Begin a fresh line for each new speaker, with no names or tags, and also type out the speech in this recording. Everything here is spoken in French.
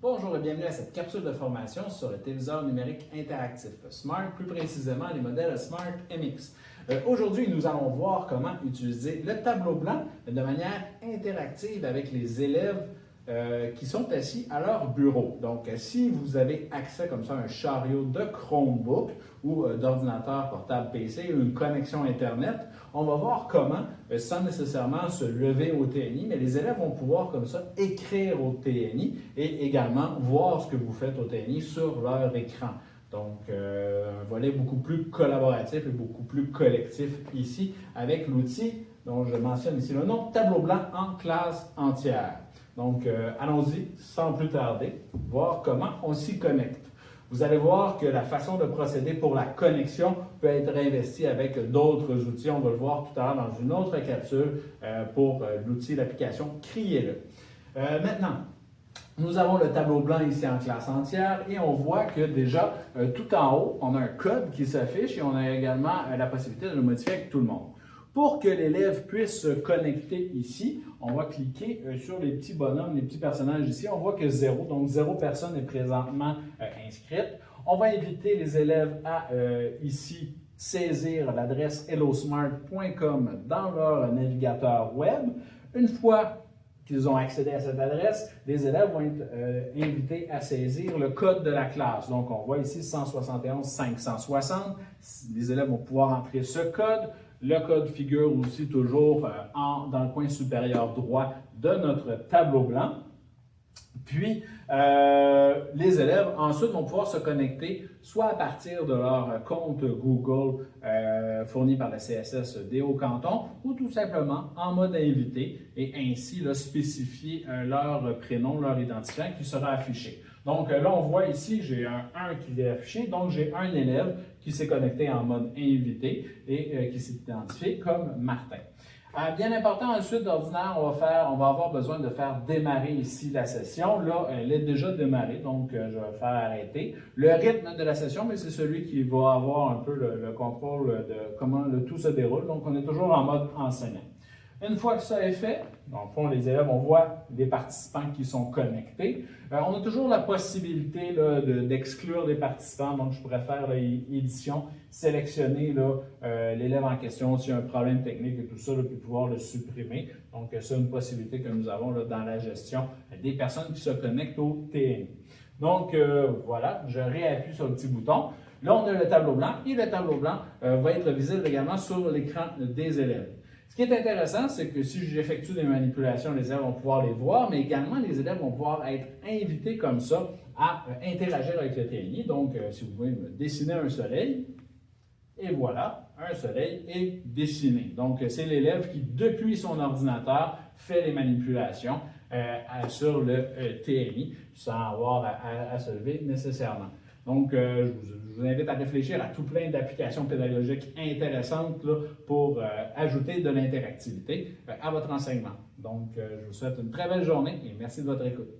Bonjour et bienvenue à cette capsule de formation sur le téléviseur numérique interactif Smart, plus précisément les modèles Smart MX. Aujourd'hui, nous allons voir comment utiliser le tableau blanc de manière interactive avec les élèves qui sont assis à leur bureau. Donc, si vous avez accès comme ça à un chariot de Chromebook ou d'ordinateur portable PC ou une connexion Internet, on va voir comment, sans nécessairement se lever au TNI, mais les élèves vont pouvoir comme ça écrire au TNI et également voir ce que vous faites au TNI sur leur écran. Donc, un volet beaucoup plus collaboratif et beaucoup plus collectif ici avec l'outil dont je mentionne ici le nom, tableau blanc en classe entière. Donc, allons-y sans plus tarder, voir comment on s'y connecte. Vous allez voir que la façon de procéder pour la connexion peut être investie avec d'autres outils. On va le voir tout à l'heure dans une autre capsule pour l'outil, l'application Criez-le. Maintenant, nous avons le tableau blanc ici en classe entière et on voit que déjà, tout en haut, on a un code qui s'affiche et on a également la possibilité de le modifier avec tout le monde. Pour que l'élève puisse se connecter ici, on va cliquer sur les petits bonhommes, les petits personnages ici. On voit que 0, donc 0 personne est présentement inscrite. On va inviter les élèves à ici saisir l'adresse hellosmart.com dans leur navigateur web. Une fois qu'ils ont accédé à cette adresse, les élèves vont être invités à saisir le code de la classe. Donc, on voit ici 171 560. Les élèves vont pouvoir entrer ce code. Le code figure aussi toujours dans le coin supérieur droit de notre tableau blanc. Puis, les élèves ensuite vont pouvoir se connecter soit à partir de leur compte Google fourni par la CSS des Hauts-Cantons ou tout simplement en mode invité et ainsi là, spécifier leur prénom, leur identifiant qui sera affiché. Donc là, on voit ici, j'ai un 1 qui est affiché, donc j'ai un élève qui s'est connecté en mode invité et qui s'est identifié comme Martin. Bien important, ensuite, d'ordinaire, on va avoir besoin de faire démarrer ici la session. Là, elle est déjà démarrée, donc je vais faire arrêter. Le rythme de la session, mais c'est celui qui va avoir un peu le contrôle de comment le tout se déroule. Donc, on est toujours en mode enseignant. Une fois que ça est fait, dans le fond, les élèves, on voit les participants qui sont connectés. On a toujours la possibilité d'exclure des participants, donc je pourrais faire édition, sélectionner l'élève en question s'il y a un problème technique et tout ça, puis pouvoir le supprimer. Donc, c'est une possibilité que nous avons dans la gestion des personnes qui se connectent au TNI. Donc, voilà, je réappuie sur le petit bouton. Là, on a le tableau blanc et le tableau blanc va être visible également sur l'écran des élèves. Ce qui est intéressant, c'est que si j'effectue des manipulations, les élèves vont pouvoir les voir, mais également les élèves vont pouvoir être invités comme ça à interagir avec le TNI. Donc, si vous pouvez me dessiner un soleil, et voilà, un soleil est dessiné. Donc, c'est l'élève qui, depuis son ordinateur, fait les manipulations sur le TNI sans avoir à se lever nécessairement. Donc, je vous invite à réfléchir à tout plein d'applications pédagogiques intéressantes là, pour ajouter de l'interactivité à votre enseignement. Donc, je vous souhaite une très belle journée et merci de votre écoute.